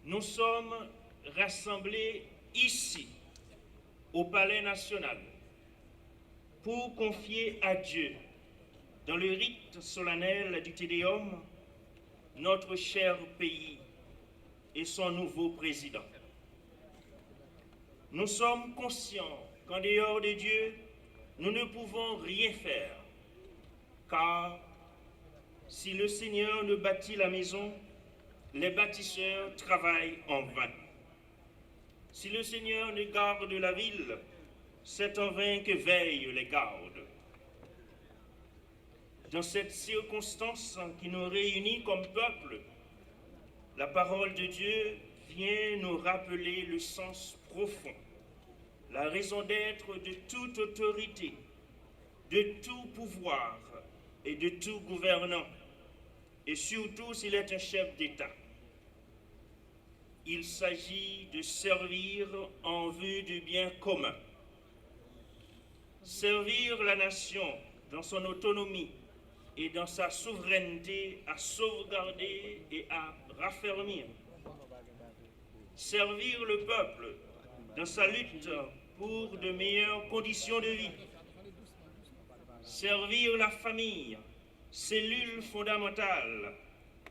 Nous sommes rassemblés ici, au Palais national, pour confier à Dieu, dans le rite solennel du Te Deum, notre cher pays et son nouveau président. Nous sommes conscients qu'en dehors de Dieu, nous ne pouvons rien faire, car si le Seigneur ne bâtit la maison, les bâtisseurs travaillent en vain. Si le Seigneur ne garde la ville, c'est en vain que veillent les gardes. Dans cette circonstance qui nous réunit comme peuple, la parole de Dieu vient nous rappeler le sens profond, la raison d'être de toute autorité, de tout pouvoir et de tout gouvernant, et surtout s'il est un chef d'État. Il s'agit de servir en vue du bien commun. Servir la nation dans son autonomie et dans sa souveraineté à sauvegarder et à raffermir. Servir le peuple dans sa lutte pour de meilleures conditions de vie. Servir la famille, cellule fondamentale,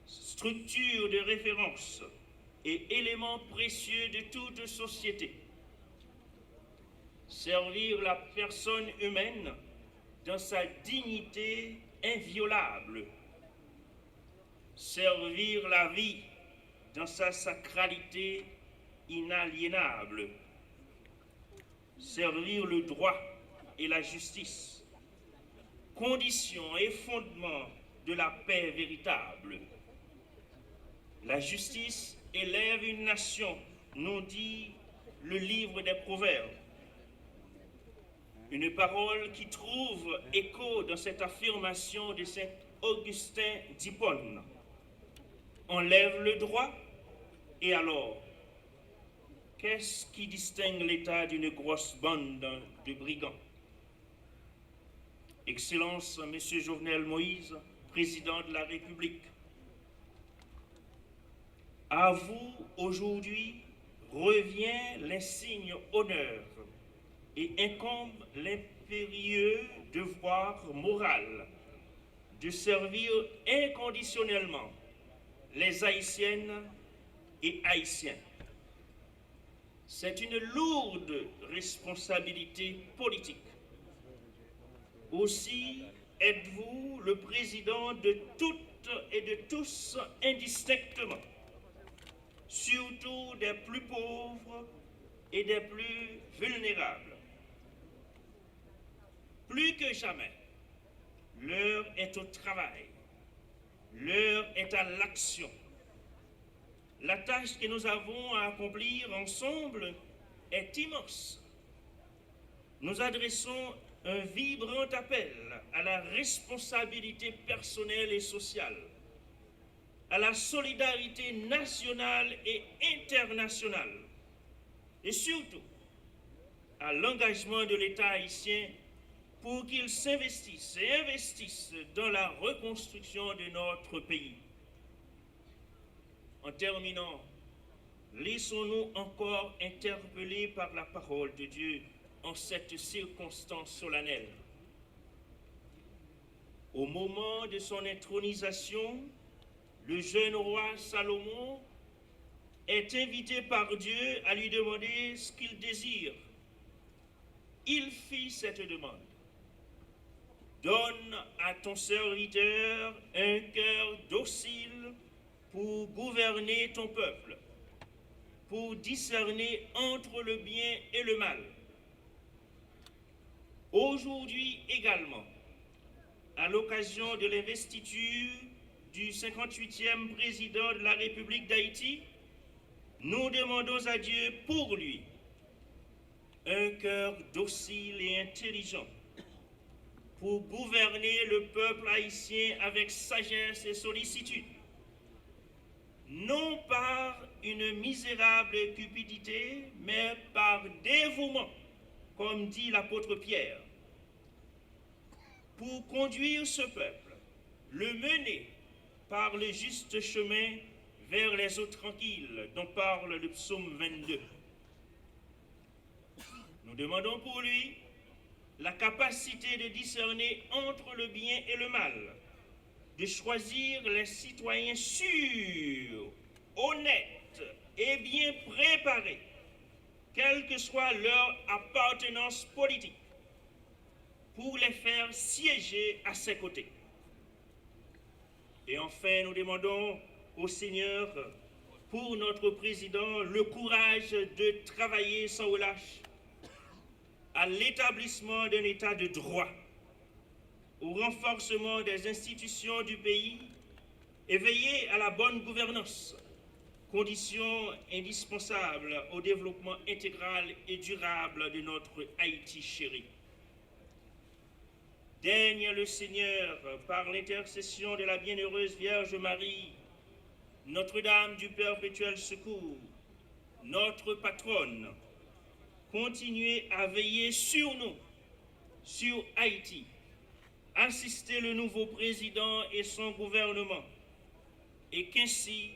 structure de référence et élément précieux de toute société. Servir la personne humaine dans sa dignité inviolable. Servir la vie dans sa sacralité inaliénable. Servir le droit et la justice, condition et fondement de la paix véritable. La justice élève une nation, nous dit le livre des Proverbes. Une parole qui trouve écho dans cette affirmation de saint Augustin d'Hippone. Enlève le droit, et alors, qu'est-ce qui distingue l'État d'une grosse bande de brigands? Excellence, Monsieur Jovenel Moïse, président de la République, à vous, aujourd'hui, revient l'insigne honneur et incombe l'impérieux devoir moral de servir inconditionnellement les Haïtiennes et Haïtiens. C'est une lourde responsabilité politique. Aussi êtes-vous le président de toutes et de tous indistinctement, surtout des plus pauvres et des plus vulnérables. Plus que jamais, l'heure est au travail, l'heure est à l'action. La tâche que nous avons à accomplir ensemble est immense. Nous adressons un vibrant appel à la responsabilité personnelle et sociale, à la solidarité nationale et internationale, et surtout à l'engagement de l'État haïtien pour qu'il s'investisse et investisse dans la reconstruction de notre pays. En terminant, laissons-nous encore interpeller par la parole de Dieu en cette circonstance solennelle. Au moment de son intronisation, le jeune roi Salomon est invité par Dieu à lui demander ce qu'il désire il fit cette demande. Donne à ton serviteur un cœur docile pour gouverner ton peuple, pour discerner entre le bien et le mal. Aujourd'hui également, à l'occasion de l'investiture du 58e président de la République d'Haïti, nous demandons à Dieu pour lui un cœur docile et intelligent pour gouverner le peuple haïtien avec sagesse et sollicitude, non par une misérable cupidité, mais par dévouement, comme dit l'apôtre Pierre, pour conduire ce peuple, le mener par le juste chemin vers les eaux tranquilles dont parle le psaume 22. Nous demandons pour lui la capacité de discerner entre le bien et le mal, de choisir les citoyens sûrs, honnêtes et bien préparés, quelle que soit leur appartenance politique, pour les faire siéger à ses côtés. Et enfin, nous demandons au Seigneur, pour notre président, le courage de travailler sans relâche à l'établissement d'un état de droit, au renforcement des institutions du pays et veiller à la bonne gouvernance, condition indispensable au développement intégral et durable de notre Haïti chéri. Daigne le Seigneur, par l'intercession de la bienheureuse Vierge Marie, Notre-Dame du Perpétuel Secours, notre patronne, continuer à veiller sur nous, sur Haïti, assister le nouveau président et son gouvernement, et qu'ainsi,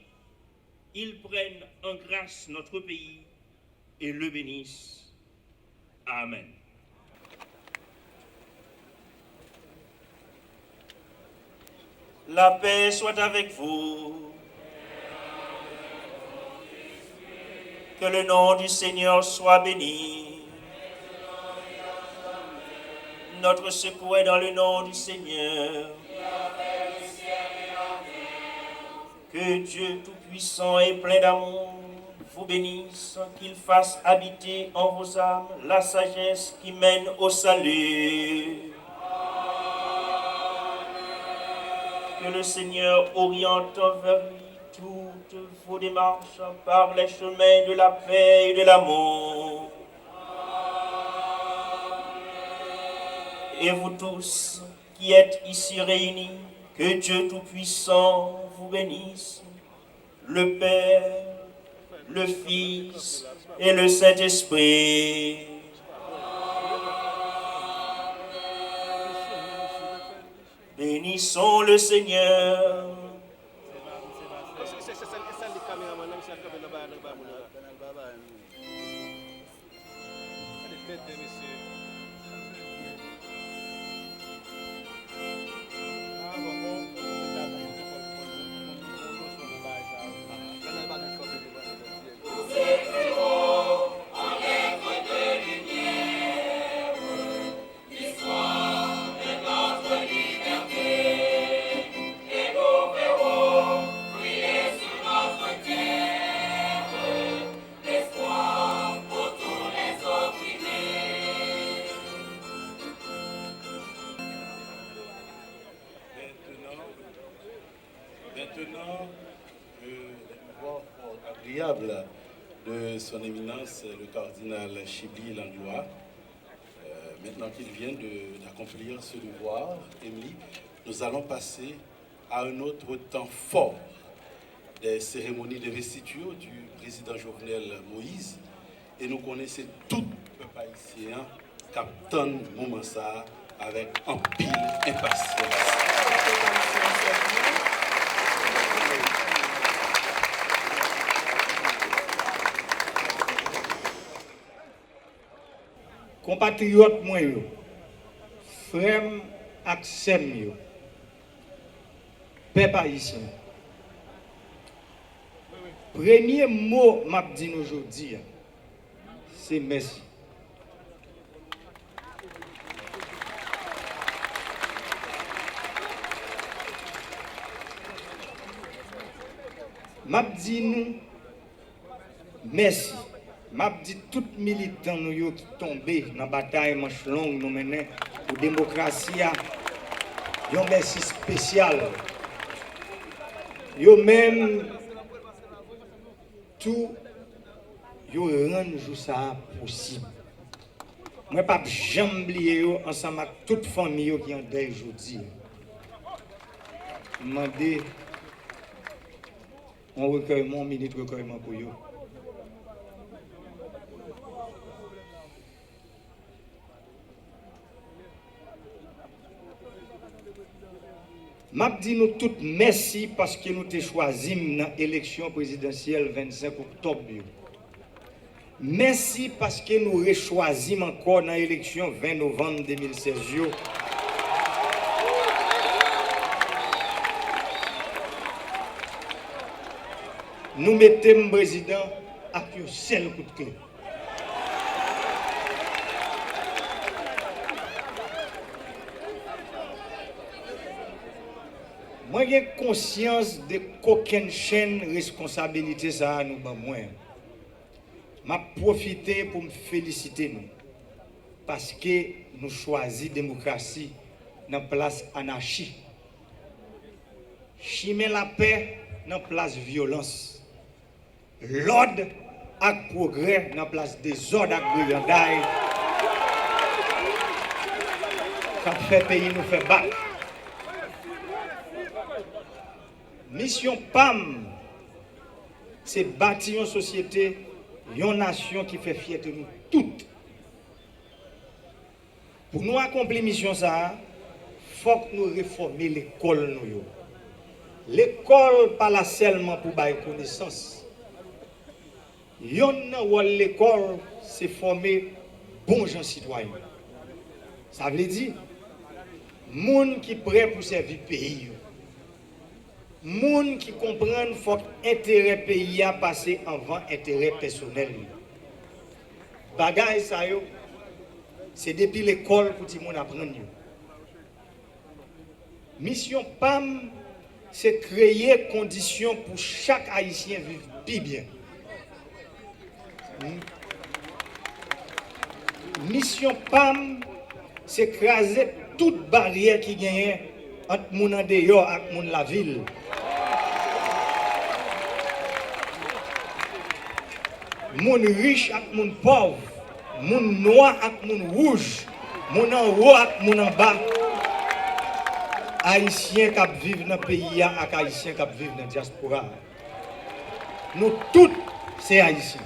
ils prennent en grâce notre pays et le bénissent. Amen. La paix soit avec vous. Que le nom du Seigneur soit béni. Notre secours est dans le nom du Seigneur. Que Dieu Tout-Puissant et plein d'amour vous bénisse, qu'il fasse habiter en vos âmes la sagesse qui mène au salut. Que le Seigneur oriente vers lui toutes vos démarches par les chemins de la paix et de l'amour. Et vous tous qui êtes ici réunis, que Dieu Tout-Puissant vous bénisse, le Père, le Fils et le Saint-Esprit. Bénissons le Seigneur. De son éminence le cardinal Chibli Langlois. Maintenant qu'il vient d'accomplir ce devoir, Émilie, nous allons passer à un autre temps fort des cérémonies d'investiture du président Jovenel Moïse. Et nous connaissons tout le peuple haïtien Captain Moumansa avec un pile impatience. Compatriotes moi yo, frères ak sèm yo, peuple haïtien. Premier mot m'a dit aujourd'hui, c'est merci. m'a dit nous merci. M'a dit tout militant nous yo qui tombé dans bataille manche longue nous mener pour démocratie a un merci spécial. Yo même tout yo rend jour ça possible. Moi pas jamais oublier yo ensemble avec toute famille yo qui en deuil aujourd'hui. Demander un recueillement, minute recueillement pour eux. M'a dit nous toutes merci parce que nous t'ai choisi dans l'élection présidentielle 25 octobre. Merci parce que nous avons choisi encore dans l'élection 20 novembre 2016. Nous mettons le président avec un seul coup de clé. Moi, j'ai conscience de qu'aucune chaîne responsabilité ça à nous moi. M'a profité pour me féliciter nous parce que nous choisissons démocratie dans place anarchie. Chimer la paix dans place violence. L'ordre et progrès dans place désordre et brigandaille. Ça fait pays nous fait battre. Mission PAM, c'est bâtir une société, une nation qui fait fierté de nous toutes. Pour nous accomplir mission ça, il faut que nous réformions l'école. L'école pas là seulement pour bailler connaissance. L'école, c'est former bons gens citoyens. Ça veut dire, monde qui prêt pour servir le pays. Monde qui comprennent faut intérêt pays a passé avant intérêt personnel. Bagay ça yo, c'est depuis l'école pour tout le monde apprendre. Mission PAM, c'est créer conditions pour chaque Haïtien vivre plus bien. Mission PAM, c'est craser toute barrière qui gagne entre moun en dehors et moun la ville. Moun riche et moun pauvre, moun noir et moun rouge, moun en haut et moun en bas. Haïtiens qui vivent dans le pays et Haïtiens qui vivent dans la diaspora. Nous tous, c'est Haïtiens.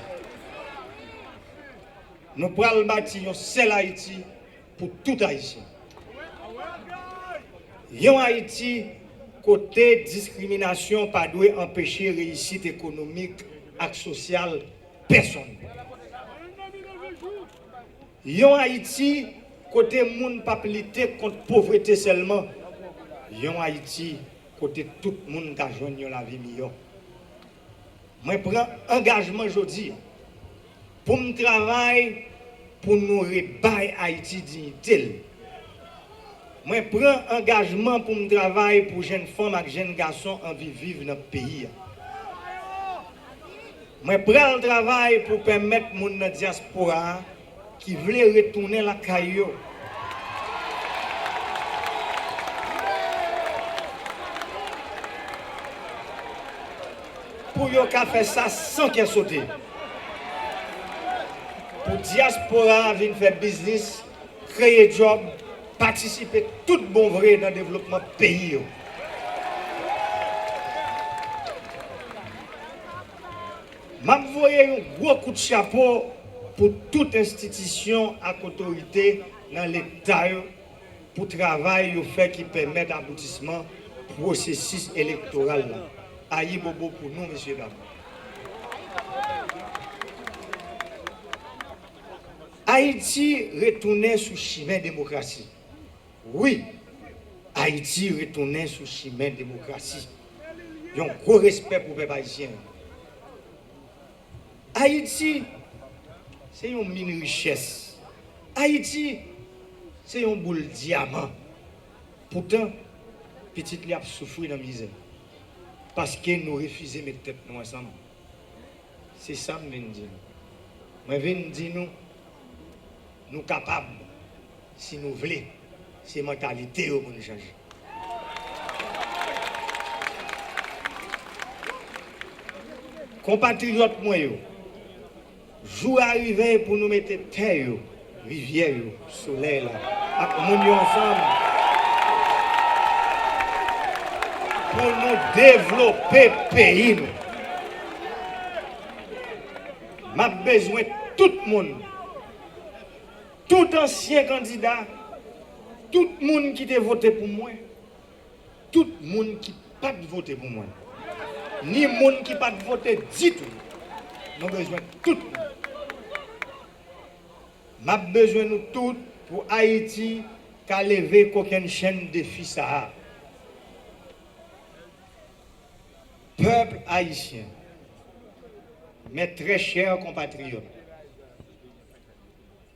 Nous prenons bâtir un seul Haïti pour tout Haïtien. Yon Haïti, côté discrimination, pas doit empêcher réussite économique et sociale personne. Yon Haïti, côté moun pas lutter contre pauvreté seulement. Yon Haïti, côté tout le monde qui a joint la vie meilleure. Moi, je prends engagement aujourd'hui pour me travailler pour nous rebailler Haïti dignité. Moi, je prends engagement pour me travailler pour jeunes femmes et jeunes garçons en vivre dans le pays. Moi, je prends le travail pour permettre aux gens dans la diaspora qui veulent retourner la caillou. Pour yon ka faire ça sans qu'elle saute. Pour diaspora venir faire business, créer job, participer tout bon vrai dans le développement du pays. M'a voyé un gros coup de chapeau pour toute institution et autorité dans l'État pour travail fait qui permet l'aboutissement du processus électoral. Aïe bobo pour nous, messieurs, dames. Haïti retournait sous chemin démocratie. Oui, Haïti retournait sous chemin démocratie. Il y a un gros respect pour les Haïtiens. Haïti, c'est une mine richesse. Haïti, c'est un boule diamant. Pourtant, petit li a souffert dans la misère. parce que nous refusons de mettre tête nous ensemble. C'est ça que je viens de dire. Je viens de dire nous sommes capables, si nous voulons, c'est la mentalité pour nous changer. Compatriotes, moi, jour arrivé pour nous mettre terre, rivière, soleil, là, nous ensemble, pour nous développer le pays. M'a besoin de tout le monde, tout ancien candidat, tout le monde qui a voté pour moi, tout le monde qui n'a pas voté pour moi, ni le monde qui n'a pas voté du tout. Nous avons besoin de tout le monde. M'a besoin de nous tous pour Haïti qu'à lever qu'aucune chaîne de défi ça. Peuple haïtien, mes très chers compatriotes,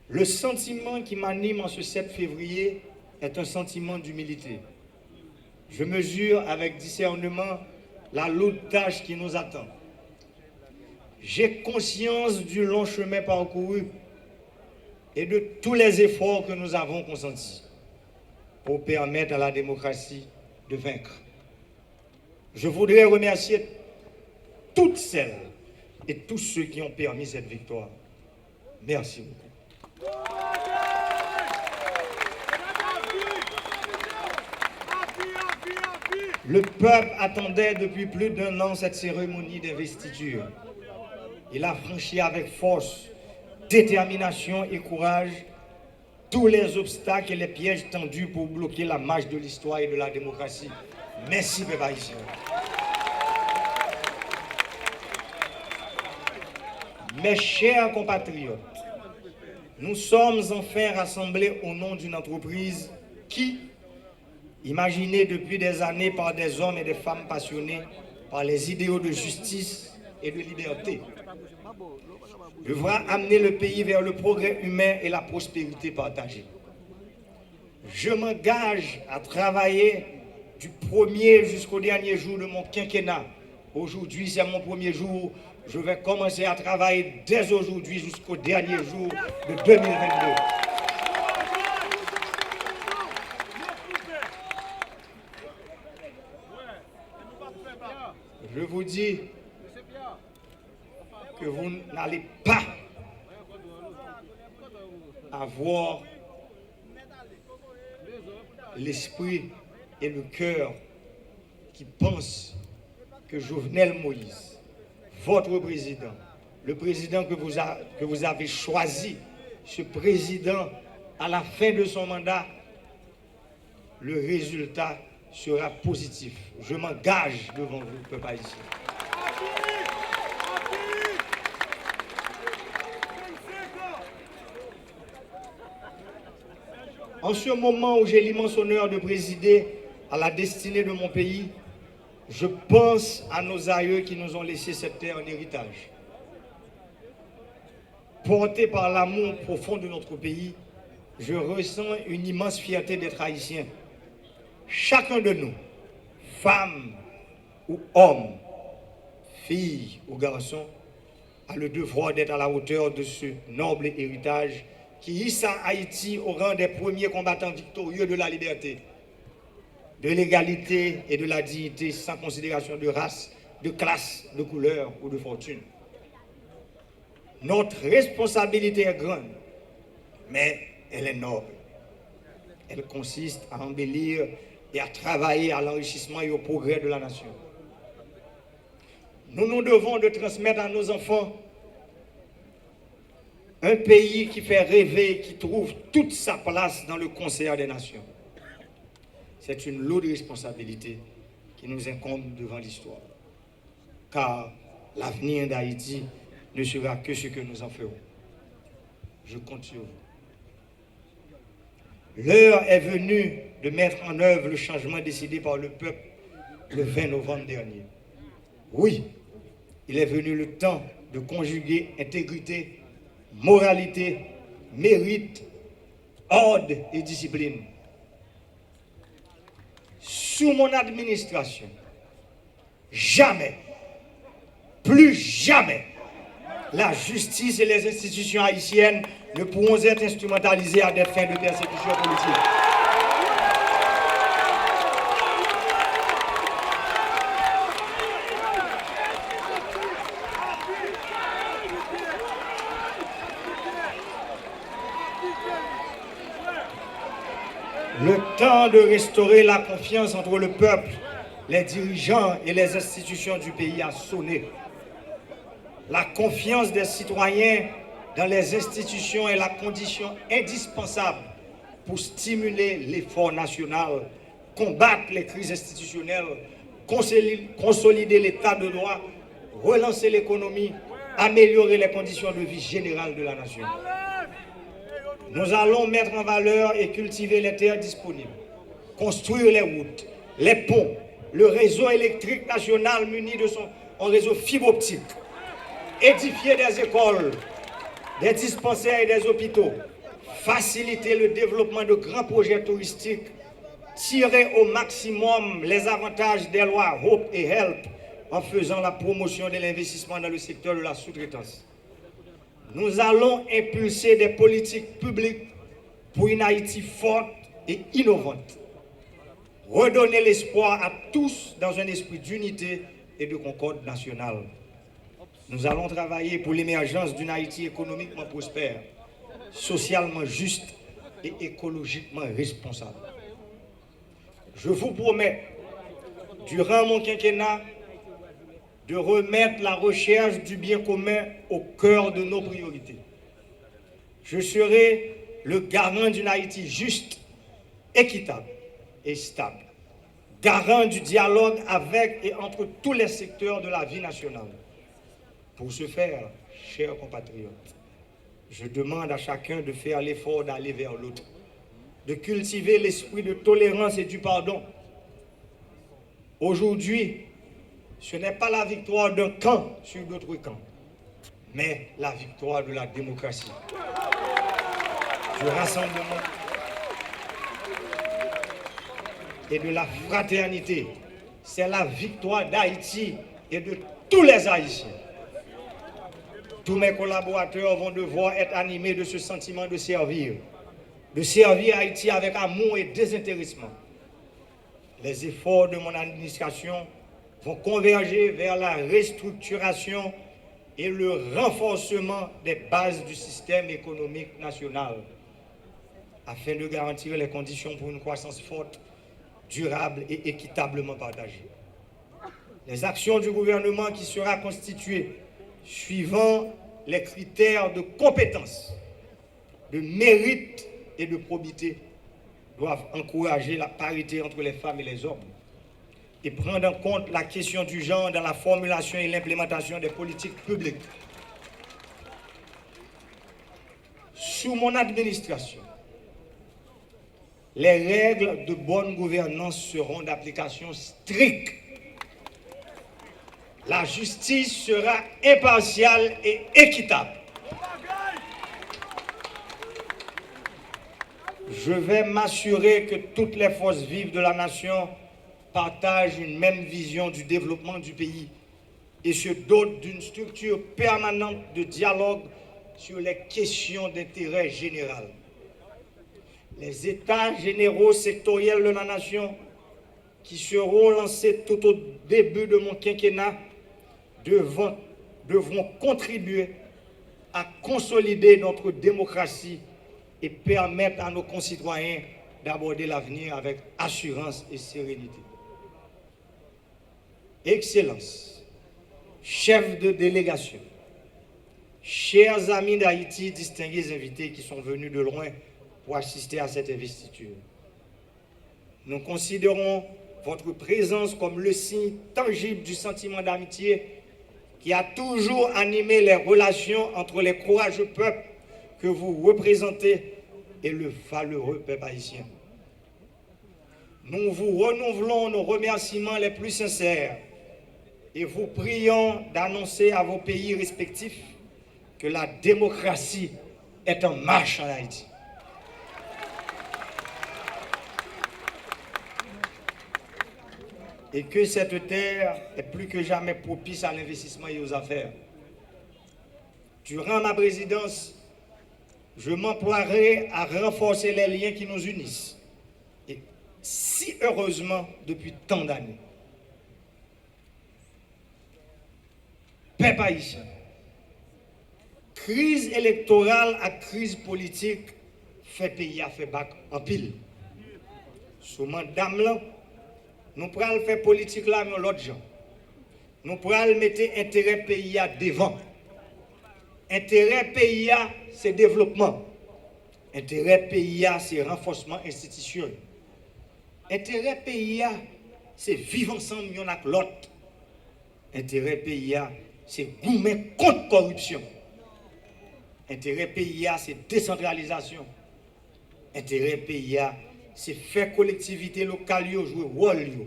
le sentiment qui m'anime en ce 7 février est un sentiment d'humilité. Je mesure avec discernement la lourde tâche qui nous attend. J'ai conscience du long chemin parcouru et de tous les efforts que nous avons consentis pour permettre à la démocratie de vaincre. Je voudrais remercier toutes celles et tous ceux qui ont permis cette victoire. Merci beaucoup. Le peuple attendait depuis plus d'1 an cette cérémonie d'investiture. Il a franchi avec force, détermination et courage tous les obstacles et les pièges tendus pour bloquer la marche de l'histoire et de la démocratie. Merci, peuple haïtien. Mes chers compatriotes, nous sommes enfin rassemblés au nom d'une entreprise qui, imaginée depuis des années par des hommes et des femmes passionnés par les idéaux de justice et de liberté, devra amener le pays vers le progrès humain et la prospérité partagée. Je m'engage à travailler du premier jusqu'au dernier jour de mon quinquennat. Aujourd'hui, c'est mon premier jour. Je vais commencer à travailler dès aujourd'hui jusqu'au dernier jour de 2022. Je vous dis que vous n'allez pas avoir l'esprit et le cœur qui pensent que Jovenel Moïse, votre président, le président que vous avez choisi, ce président, à la fin de son mandat, le résultat sera positif. Je m'engage devant vous, peuple haïtien. En ce moment où j'ai l'immense honneur de présider à la destinée de mon pays, je pense à nos aïeux qui nous ont laissé cette terre en héritage. Porté par l'amour profond de notre pays, je ressens une immense fierté d'être haïtien. Chacun de nous, femmes ou hommes, filles ou garçons, a le devoir d'être à la hauteur de ce noble héritage qui hissa Haïti au rang des premiers combattants victorieux de la liberté, de l'égalité et de la dignité sans considération de race, de classe, de couleur ou de fortune. Notre responsabilité est grande, mais elle est noble. Elle consiste à embellir et à travailler à l'enrichissement et au progrès de la nation. Nous nous devons de transmettre à nos enfants un pays qui fait rêver, qui trouve toute sa place dans le concert des nations. C'est une lourde responsabilité qui nous incombe devant l'histoire. Car l'avenir d'Haïti ne sera que ce que nous en ferons. Je compte sur vous. L'heure est venue de mettre en œuvre le changement décidé par le peuple le 20 novembre dernier. Oui, il est venu le temps de conjuguer intégrité, moralité, mérite, ordre et discipline. Sous mon administration, jamais, plus jamais, la justice et les institutions haïtiennes ne pourront être instrumentalisées à des fins de persécution politique. Le temps de restaurer la confiance entre le peuple, les dirigeants et les institutions du pays a sonné. La confiance des citoyens dans les institutions est la condition indispensable pour stimuler l'effort national, combattre les crises institutionnelles, consolider l'état de droit, relancer l'économie, améliorer les conditions de vie générales de la nation. Nous allons mettre en valeur et cultiver les terres disponibles, construire les routes, les ponts, le réseau électrique national muni de son réseau fibre optique, édifier des écoles, des dispensaires et des hôpitaux, faciliter le développement de grands projets touristiques, tirer au maximum les avantages des lois HOPE et HELP en faisant la promotion de l'investissement dans le secteur de la sous-traitance. Nous allons impulser des politiques publiques pour une Haïti forte et innovante. Redonner l'espoir à tous dans un esprit d'unité et de concorde nationale. Nous allons travailler pour l'émergence d'une Haïti économiquement prospère, socialement juste et écologiquement responsable. Je vous promets, durant mon quinquennat, de remettre la recherche du bien commun au cœur de nos priorités. Je serai le garant d'une Haïti juste, équitable et stable, garant du dialogue avec et entre tous les secteurs de la vie nationale. Pour ce faire, chers compatriotes, je demande à chacun de faire l'effort d'aller vers l'autre, de cultiver l'esprit de tolérance et du pardon. Aujourd'hui, ce n'est pas la victoire d'un camp sur d'autres camps, mais la victoire de la démocratie, du rassemblement et de la fraternité. C'est la victoire d'Haïti et de tous les Haïtiens. Tous mes collaborateurs vont devoir être animés de ce sentiment de servir Haïti avec amour et désintéressement. Les efforts de mon administration vont converger vers la restructuration et le renforcement des bases du système économique national afin de garantir les conditions pour une croissance forte, durable et équitablement partagée. Les actions du gouvernement qui sera constitué suivant les critères de compétence, de mérite et de probité doivent encourager la parité entre les femmes et les hommes et prendre en compte la question du genre dans la formulation et l'implémentation des politiques publiques. Sous mon administration, les règles de bonne gouvernance seront d'application stricte. La justice sera impartiale et équitable. Je vais m'assurer que toutes les forces vives de la nation partagent une même vision du développement du pays et se dotent d'une structure permanente de dialogue sur les questions d'intérêt général. Les États généraux sectoriels de la nation qui seront lancés tout au début de mon quinquennat devront contribuer à consolider notre démocratie et permettre à nos concitoyens d'aborder l'avenir avec assurance et sérénité. Excellences, chefs de délégation, chers amis d'Haïti, distingués invités qui sont venus de loin pour assister à cette investiture. Nous considérons votre présence comme le signe tangible du sentiment d'amitié qui a toujours animé les relations entre les courageux peuples que vous représentez et le valeureux peuple haïtien. Nous vous renouvelons nos remerciements les plus sincères et vous prions d'annoncer à vos pays respectifs que la démocratie est en marche en Haïti. et que cette terre est plus que jamais propice à l'investissement et aux affaires. Durant ma présidence, je m'emploierai à renforcer les liens qui nous unissent. Et si heureusement, depuis tant d'années, peuple haïtien, crise électorale à crise politique, fait pays à fait bac en pile. Sous mandat là, nous pourrons faire politique là, mais l'autre gens. Nous pourrons mettre intérêt pays à devant. Intérêt pays à c'est développement. Intérêt pays à c'est renforcement institutionnel. Intérêt pays à c'est vivre ensemble y'en avec l'autre. Intérêt pays à c'est goumer contre corruption. Intérêt pays à c'est décentralisation. Intérêt pays à c'est faire collectivité locale jouer rôle.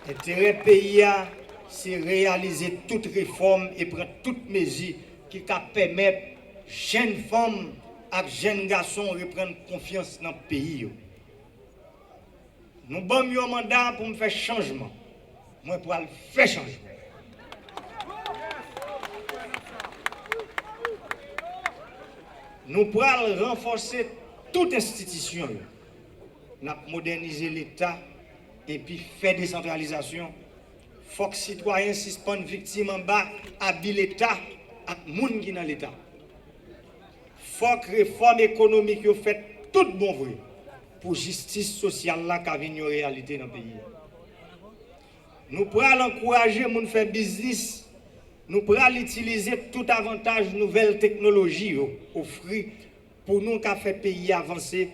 Intérêt pays à c'est réaliser toute réforme et prendre toutes mesures qui permettent jeunes femmes et jeunes garçons reprendre confiance dans le pays. Nous avons un mandat pour me faire changement. Moi, pour faire changement. Nous pourrons renforcer toute institution. Nous moderniser l'État et puis faire décentralisation. Il faut que les citoyens suspendent victimes en bas, habillent l'État et les gens qui sont dans l'État. Il faut que la réforme économique soit faite tout bon vrai pour la justice sociale là qui vient en réalité dans le pays. Nous pourrons encourager les gens à faire business. Nous pourrons utiliser tout avantage nouvelles technologies offertes pour nous faire le pays avancer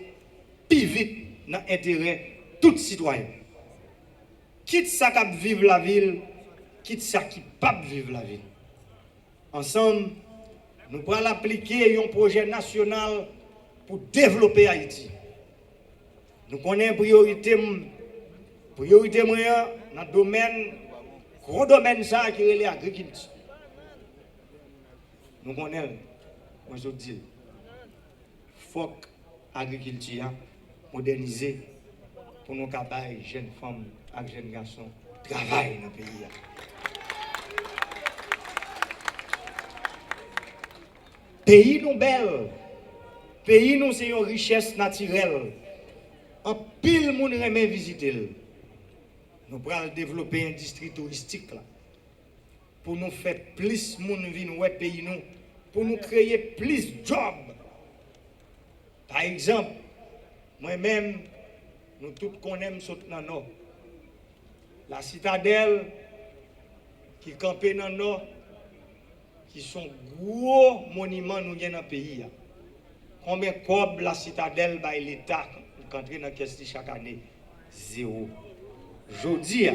plus vite dans l'intérêt de tous les citoyens. Quitte ça qui vivre la ville, quitte ça qui ne peut pas vivre la ville. Ensemble, nous pourrons appliquer un projet national pour développer Haïti. Nous connaissons priorité moyen dans le domaine, gros domaine ça qui est l'agriculture. Nous connaissons, moi je dis, il faut que l'agriculture modernisée pour nous capables, jeunes femmes et jeunes garçons, travaillent dans le pays. Pays nous belle, pays nous c'est une richesse naturelle. En pile moun remet visiter. Nous pourrons développer une industrie touristique là, pour nous faire plus de monde venir dans le pays nous, pour nous créer plus de jobs. Par exemple, moi-même, nous tous connaissons dans le nord. La citadelle qui campait dans le nord, qui sont gros monuments nous dans le pays. Combien de la citadelle by l'État quand on dans question chaque année? Zéro. Je dis,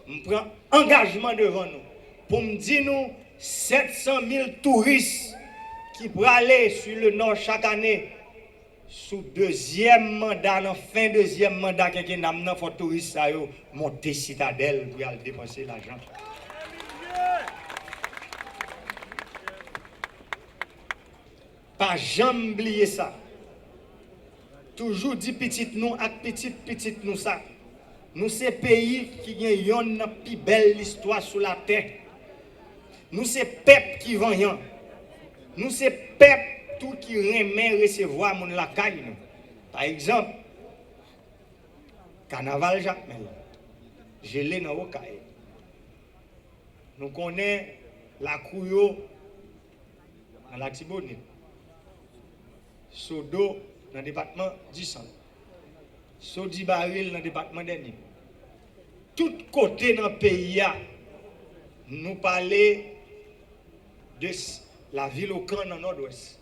je prends engagement devant nous pour me dire nous 700 000 touristes qui pourraient aller sur le nord chaque année sous deuxième mandat, dans fin deuxième mandat, quelqu'un n'a pas de touristes à monter citadelle pour aller dépenser l'argent. Pas jamais oublier ça. Toujours dit petit nous et petit nous ça. Nous c'est pays qui a une plus belle histoire sur la terre. Nous c'est peuple qui vend rien. Nous c'est peuple tout qui remet recevoir mon la caille. Par exemple, carnaval Jacmel. Gelé dans le caille. Nous connaissons la Couyo dans la Tibonite. Sodo dans le département du Centre. Sodi Baril dans le département d'Eni. Tout côté dans le pays, nous parlons de la ville au camp dans le nord-ouest.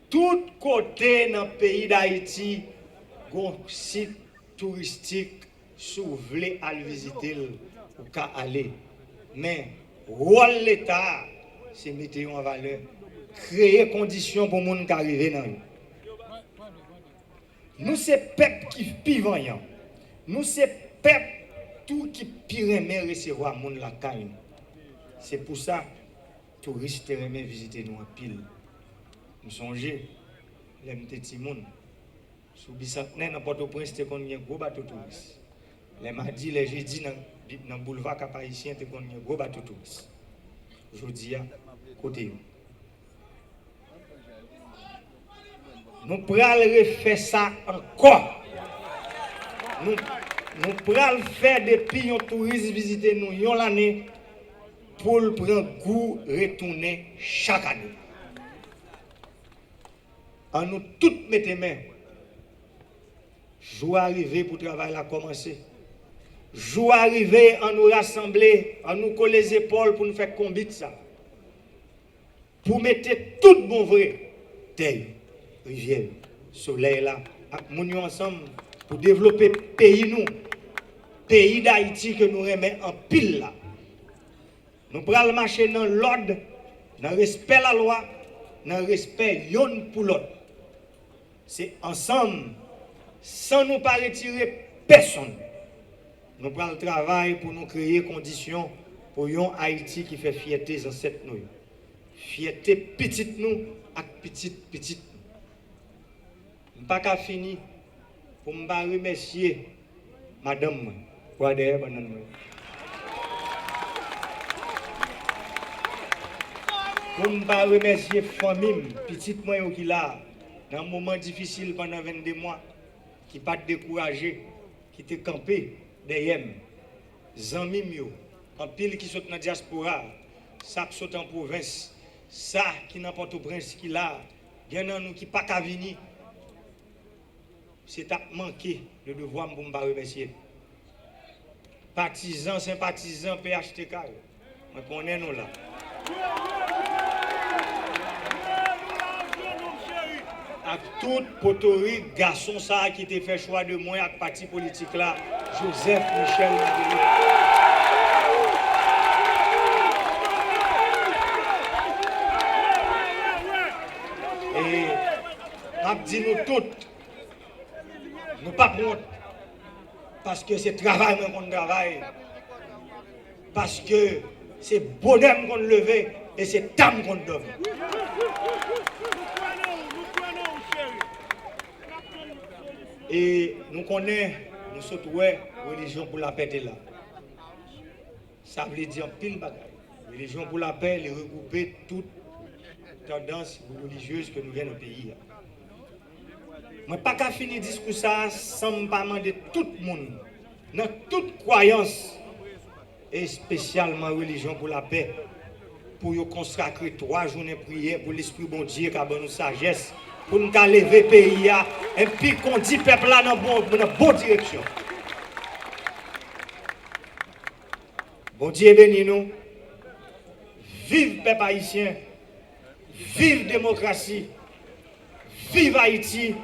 Tout côté dans le pays d'Haïti, il y a un site touristique, si vous voulez aller visiter, vous pouvez aller. Mais le rôle de l'État, c'est mettre en valeur, créer des conditions pour les gens qui arrivent dans le. Nous, c'est peuple qui vivent rien. Nous, c'est peuple tout qui pire recevoir mon la caille. C'est pour ça que les touristes aiment visiter nous en pile. Nous songez, les petits monde, Sous bicentenaire dans Port-au-Prince, c'était qu'on y a un gros bateau touriste. Les mardis, les jeudis, dans le boulevard Cap-Haïtien, c'était qu'on y a un gros bateau touriste. Aujourd'hui, côté. Nous pourrons refaire ça encore. Nous pourrons faire des pions touristes visiter nous l'année pour le prendre goût retourner chaque année. En nous toutes mettez mains. Jour arrivé pour travail à commencer. Jour arrivé à nous rassembler, à nous coller les épaules pour nous faire combat de ça. Pour mettre tout bon vrai, terre, rivière, soleil là, nous ensemble pour développer pays d'Haïti que nous remettons en pile là. Nous prenons marcher dans l'ordre, dans le respect de la loi, dans le respect l'un pour l'autre. C'est ensemble, sans nous pas retirer personne. Nous prenons le travail pour nous créer conditions pour un Haïti qui fait fierté dans cette nous. Fierté petite nous et petite. Je ne pas qu'à finir pour me remercier madame pour derrière madame. Pour me remercier famille petite moi qui là dans un moment difficile pendant 22 mois qui pas découragé, qui était campé derrière zanmi mio en pile qui sont dans la diaspora, ça qui sont en province, ça qui dans Port-au-Prince qui là, il y en a nous qui pas qu'à venir. C'est à manquer le devoir pour me remercier. Partisans, sympathisants, PHTK, on connaît nous là. À toute poterie, garçon ça qui t'a fait choix de moi avec le parti politique là, Joseph Michel Madeleine. Et m'a dit nous toutes, nous pas honte, parce que c'est travail qu'on travaille, parce que c'est bonheur qu'on levé et c'est âme qu'on donne. Et nous connaissons, nous sommes religion pour la paix est là. Ça veut dire pile bagaille. Religion pour la paix, les regrouper toutes tendances religieuses que nous venons au pays. Je ne peux pas finir le discours ça sans me demander tout le monde, dans toute croyance, et spécialement religion pour la paix, pour consacrer 3 journées de prière pour l'Esprit bon Dieu qui a donné nous sagesse, pour nous lever le pays et puis qu'on dit peuple là dans la bonne direction. Bon Dieu béni nous. Vive peuple haïtien. Vive démocratie. Vive Haïti.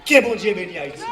Que bon Dieu béni Haïti.